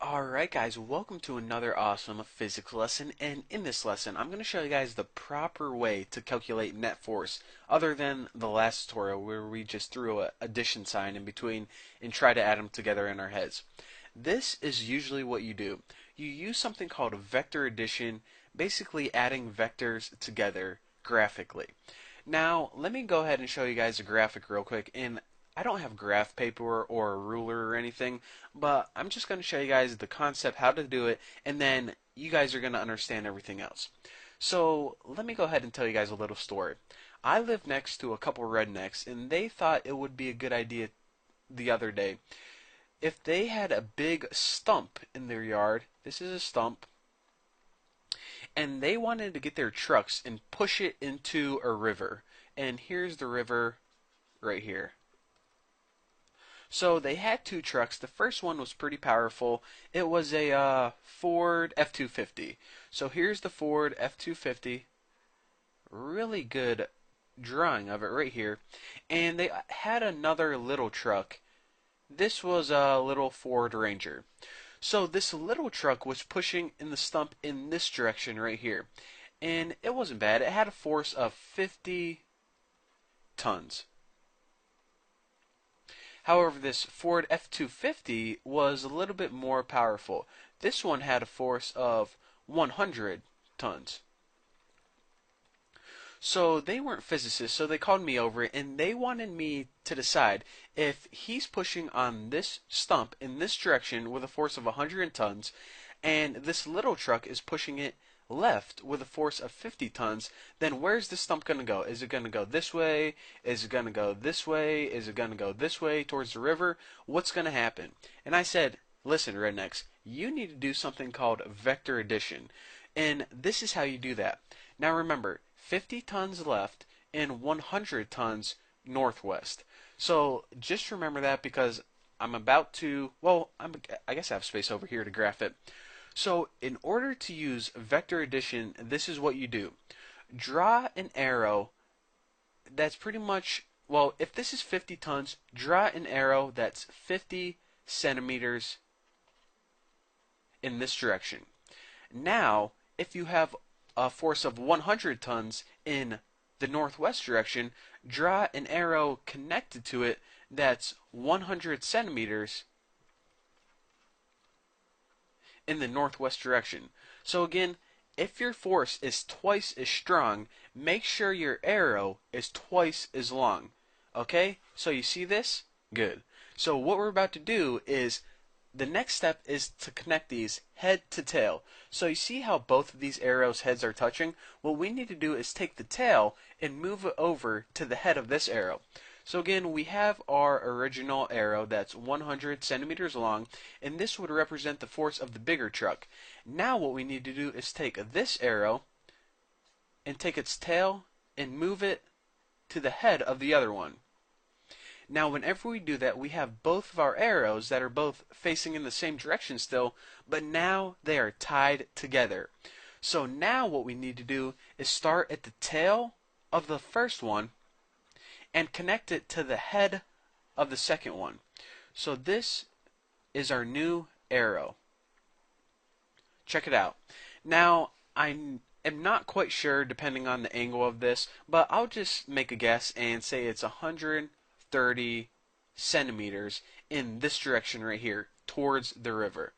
Alright guys, welcome to another awesome physics lesson, and in this lesson I'm going to show you guys the proper way to calculate net force other than the last tutorial where we just threw a addition sign in between and try to add them together in our heads. This is usually what you do. You use something called vector addition, basically adding vectors together graphically. Now, let me go ahead and show you guys a graphic real quick, and I don't have graph paper or a ruler or anything, but I'm just going to show you guys the concept, how to do it, and then you guys are going to understand everything else. So, let me go ahead and tell you guys a little story. I live next to a couple rednecks, and they thought it would be a good idea the other day if they had a big stump in their yard. This is a stump, and they wanted to get their trucks and push it into a river. And here's the river right here. So they had two trucks. The first one was pretty powerful. It was a Ford F-250. So here's the Ford F-250. Really good drawing of it right here. And they had another little truck. This was a little Ford Ranger. So this little truck was pushing in the stump in this direction right here. And it wasn't bad. It had a force of 50 tons. However, this Ford F-250 was a little bit more powerful. This one had a force of 100 tons. So they weren't physicists, so they called me over and they wanted me to decide if he's pushing on this stump in this direction with a force of 100 tons and this little truck is pushing it left with a force of 50 tons, then where's the stump going to go? Is it going to go this way? Is it going to go this way? Is it going to go this way towards the river? What's going to happen? And I said, listen, rednecks, you need to do something called vector addition. And this is how you do that. Now remember, 50 tons left and 100 tons northwest. So just remember that because I'm about to, well, I guess I have space over here to graph it. So in order to use vector addition, this is what you do. Draw an arrow that's pretty much, well, if this is 50 tons, draw an arrow that's 50 centimeters in this direction. Now, if you have a force of 100 tons in the northwest direction, draw an arrow connected to it that's 100 centimeters in the northwest direction. So again, if your force is twice as strong, make sure your arrow is twice as long. Okay? So you see this? Good. So what we're about to do is the next step is to connect these head to tail. So you see how both of these arrows' heads are touching? What we need to do is take the tail and move it over to the head of this arrow. So again, we have our original arrow that's 100 centimeters long, and this would represent the force of the bigger truck. Now what we need to do is take this arrow and take its tail and move it to the head of the other one. Now whenever we do that, we have both of our arrows that are both facing in the same direction still, but now they are tied together. So now what we need to do is start at the tail of the first one and connect it to the head of the second one. So this is our new arrow. Check it out. Now, I am not quite sure depending on the angle of this, but I'll just make a guess and say it's 130 centimeters in this direction right here towards the river.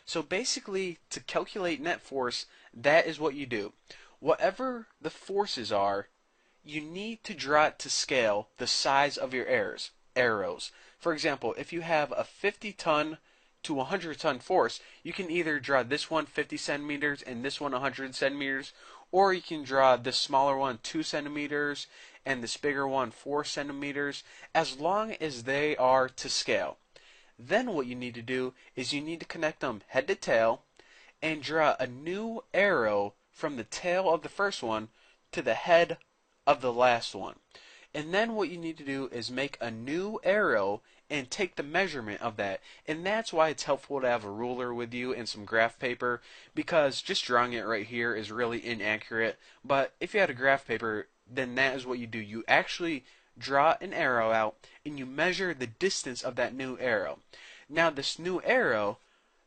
So basically, to calculate net force, that is what you do. Whatever the forces are, you need to draw it to scale the size of your arrows. For example, if you have a 50-ton to 100-ton force, you can either draw this one 50 centimeters and this one 100 centimeters, or you can draw this smaller one 2 centimeters and this bigger one 4 centimeters, as long as they are to scale. Then what you need to do is you need to connect them head to tail and draw a new arrow from the tail of the first one to the head of the last one. And then what you need to do is make a new arrow and take the measurement of that. And that's why it's helpful to have a ruler with you and some graph paper, because just drawing it right here is really inaccurate. But if you had a graph paper, then that is what you do. You actually draw an arrow out and you measure the distance of that new arrow. Now this new arrow,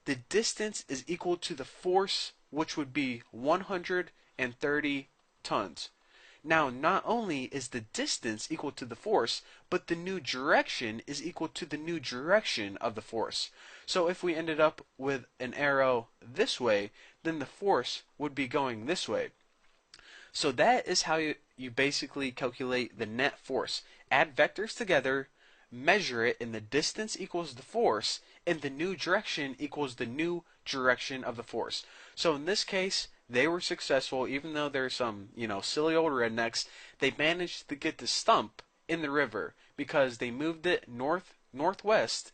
the distance is equal to the force, which would be 130 tons. Now, not only is the distance equal to the force, but the new direction is equal to the new direction of the force. So if we ended up with an arrow this way, then the force would be going this way. So that is how you basically calculate the net force. Add vectors together, measure it, and the distance equals the force, and the new direction equals the new direction of the force. So in this case, they were successful, even though there's some, silly old rednecks. They managed to get the stump in the river because they moved it northwest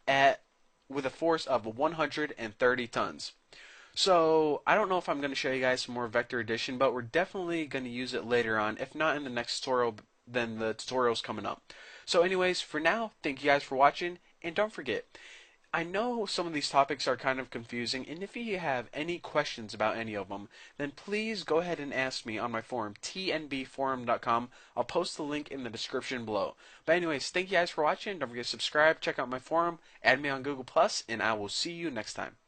at with a force of 130 tons. So I don't know if I'm going to show you guys some more vector addition, but we're definitely going to use it later on. If not in the next tutorial, then the tutorial's coming up. So anyways, for now, thank you guys for watching, and don't forget, I know some of these topics are kind of confusing, and if you have any questions about any of them, then please go ahead and ask me on my forum, tnbforum.com. I'll post the link in the description below. But anyways, thank you guys for watching. Don't forget to subscribe, check out my forum, add me on Google+, and I will see you next time.